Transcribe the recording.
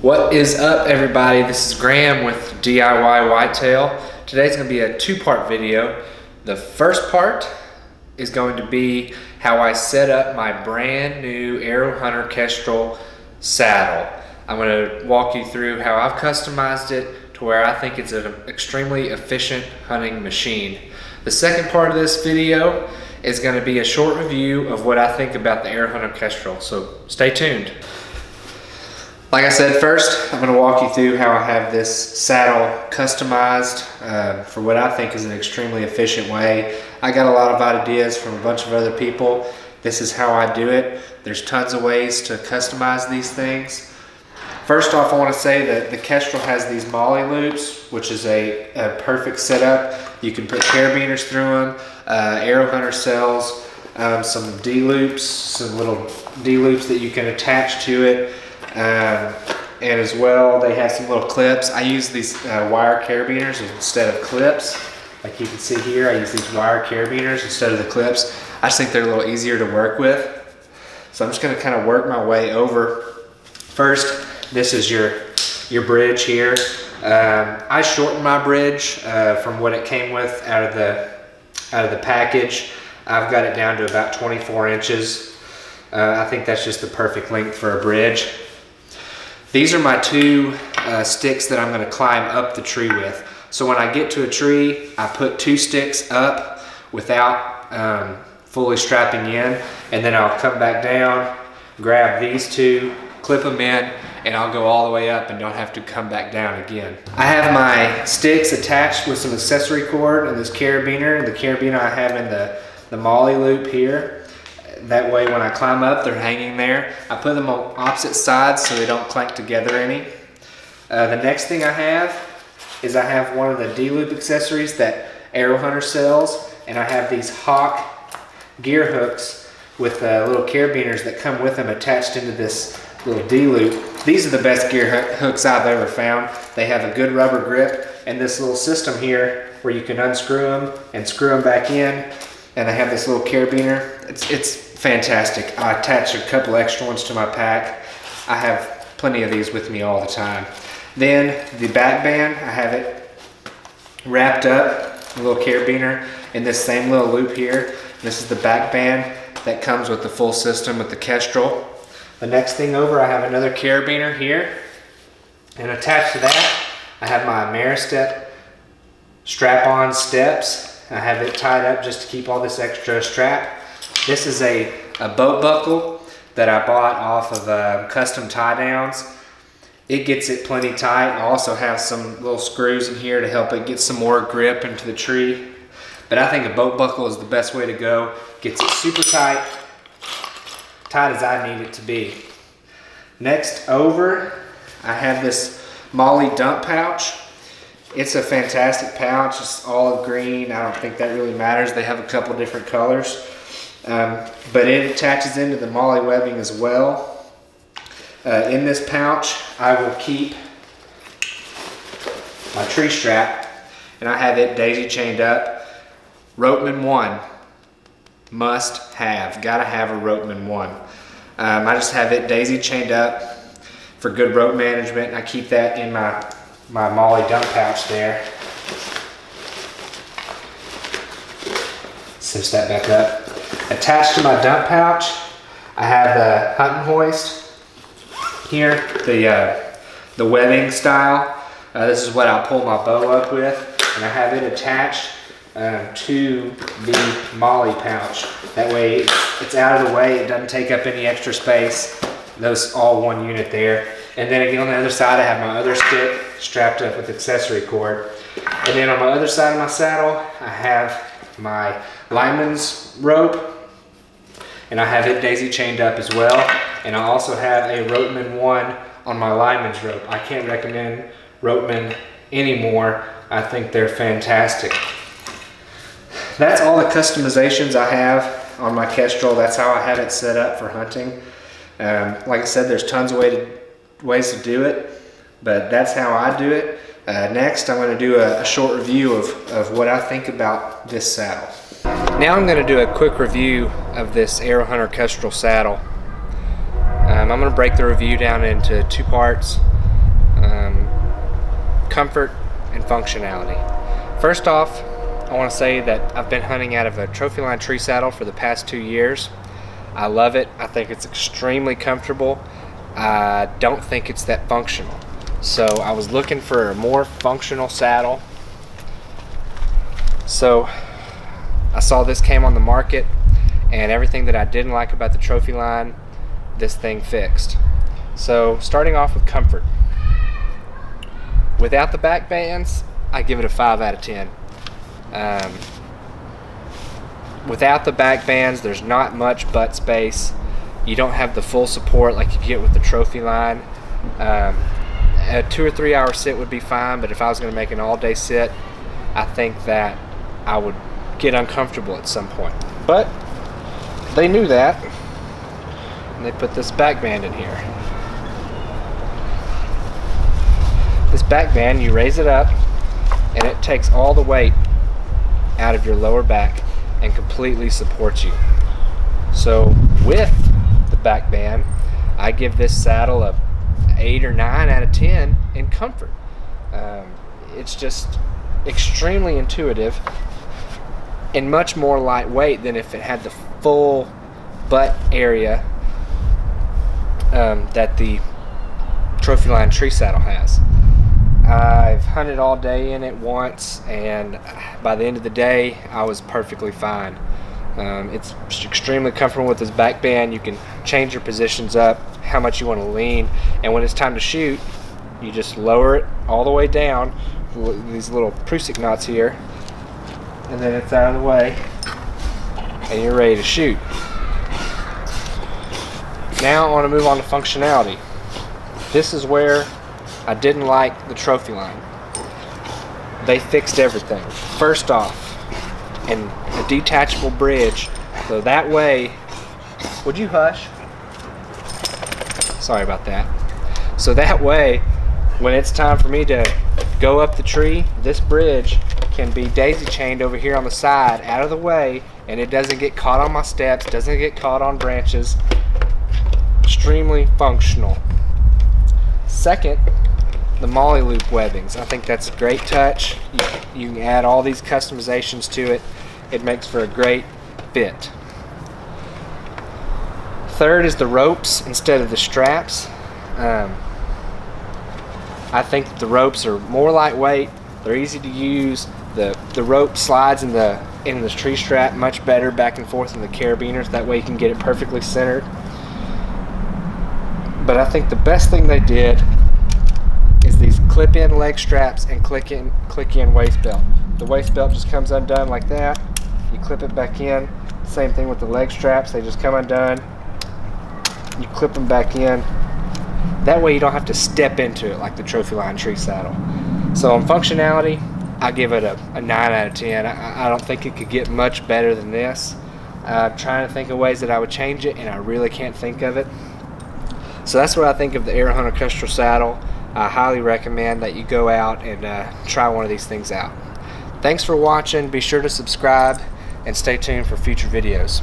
What is up, everybody? This is Graham with DIY Whitetail. Today's going to be a two-part video. The first part is going to be how I set up my brand new AeroHunter Kestrel saddle. I'm going to walk you through how I've customized it to where I think it's an extremely efficient hunting machine. The second part of this video is going to be a short review of what I think about the AeroHunter Kestrel, so stay tuned. Like I said, first I'm going to walk you through how I have this saddle customized for what I think is an extremely efficient way. I got a lot of ideas from a bunch of other people. This is how I do it. There's tons of ways to customize these things. First off, I want to say that the Kestrel has these molly loops, which is a perfect setup. You can put carabiners through them. AeroHunter sells some D-loops, some little D-loops that you can attach to it. And as well, they have some little clips. I use these wire carabiners instead of clips. Like you can see here, I use these wire carabiners instead of the clips. I just think they're a little easier to work with. So I'm just going to kind of work my way over. First, this is your bridge here. I shortened my bridge from what it came with out of the package. I've got it down to about 24 inches. I think that's just the perfect length for a bridge. These are my two sticks that I'm going to climb up the tree with. So when I get to a tree, I put two sticks up without fully strapping in, and then I'll come back down, grab these two, clip them in, and I'll go all the way up and don't have to come back down again. I have my sticks attached with some accessory cord and this carabiner. The carabiner I have in the molly loop here. That way when I climb up, they're hanging there. I put them on opposite sides so they don't clank together any. The next thing I have is I have one of the D-loop accessories that AeroHunter sells, and I have these Hawk gear hooks with little carabiners that come with them attached into this little D-loop. These are the best gear hooks I've ever found. They have a good rubber grip, and this little system here where you can unscrew them and screw them back in, and I have this little carabiner. It's fantastic. I attach a couple extra ones to my pack. I have plenty of these with me all the time. Then the back band, I have it wrapped up, a little carabiner in this same little loop here. This is the back band that comes with the full system with the Kestrel. The next thing over, I have another carabiner here, and attached to that, I have my Ameristep strap-on steps. I have it tied up just to keep all this extra strap. This is a boat buckle that I bought off of Custom Tie Downs. It gets it plenty tight. I also have some little screws in here to help it get some more grip into the tree. But I think a boat buckle is the best way to go. Gets it super tight, tight as I need it to be. Next over, I have this Molly dump pouch. It's a fantastic pouch. It's olive green. I don't think that really matters. They have a couple different colors. But it attaches into the molly webbing as well. In this pouch, I will keep my tree strap, and I have it daisy chained up. Ropeman 1, must have. Gotta have a Ropeman 1. I just have it daisy chained up for good rope management, and I keep that in my molly dump pouch there. Cinch that back up. Attached to my dump pouch, I have the hunting hoist here, the webbing style. This is what I'll pull my bow up with, and I have it attached to the molly pouch. That way it's out of the way, it doesn't take up any extra space. Those all one unit there. And then again on the other side, I have my other stick strapped up with accessory cord. And then on my other side of my saddle, I have my lineman's rope, and I have it daisy chained up as well. And I also have a Ropeman 1 on my lineman's rope. I can't recommend Ropeman anymore. I think they're fantastic. That's all the customizations I have on my Kestrel. That's how I have it set up for hunting. Like I said, there's tons of ways to do it, but that's how I do it. Next, I'm going to do a short review of what I think about this saddle. Now I'm going to do a quick review of this AeroHunter Kestrel saddle. I'm going to break the review down into two parts. comfort and functionality. First off, I want to say that I've been hunting out of a Trophyline tree saddle for the past 2 years. I love it. I think it's extremely comfortable. I don't think it's that functional. So I was looking for a more functional saddle. So I saw this came on the market, and everything that I didn't like about the Trophyline, this thing fixed. So starting off with comfort. Without the back bands, I give it a 5 out of 10. Without the back bands, there's not much butt space. You don't have the full support like you get with the Trophyline. A 2 or 3 hour sit would be fine, but if I was going to make an all-day sit, I think that I would get uncomfortable at some point. But they knew that, and they put this back band in here. This back band, you raise it up, and it takes all the weight out of your lower back and completely supports you. So with the back band, I give this saddle a 8 or 9 out of 10 in comfort. It's just extremely intuitive and much more lightweight than if it had the full butt area that the Trophyline tree saddle has. I've hunted all day in it once, and by the end of the day I was perfectly fine. It's extremely comfortable with this back band. You can change your positions up, how much you want to lean, and when it's time to shoot, you just lower it all the way down, these little Prusik knots here, and then it's out of the way and you're ready to shoot. Now I want to move on to functionality. This is where I didn't like the Trophyline. They fixed everything. First off, and a detachable bridge, so that way, would you hush? Sorry about that. So that way, when it's time for me to go up the tree, this bridge can be daisy chained over here on the side, out of the way, and it doesn't get caught on my steps, doesn't get caught on branches. Extremely functional. Second, the molly loop webbings. I think that's a great touch. You can add all these customizations to it. It makes for a great fit. Third is the ropes instead of the straps. I think that the ropes are more lightweight. They're easy to use. The rope slides in the tree strap much better back and forth in the carabiners. That way you can get it perfectly centered. But I think the best thing they did is these clip-in leg straps and click-in waist belt. The waist belt just comes undone like that. You clip it back in. Same thing with the leg straps. They just come undone. You clip them back in. That way you don't have to step into it like the Trophyline tree saddle. So on functionality, I give it a 9 out of 10. I don't think it could get much better than this. I'm trying to think of ways that I would change it, and I really can't think of it. So that's what I think of the AeroHunter Kestrel saddle. I highly recommend that you go out and try one of these things out. Thanks for watching. Be sure to subscribe and stay tuned for future videos.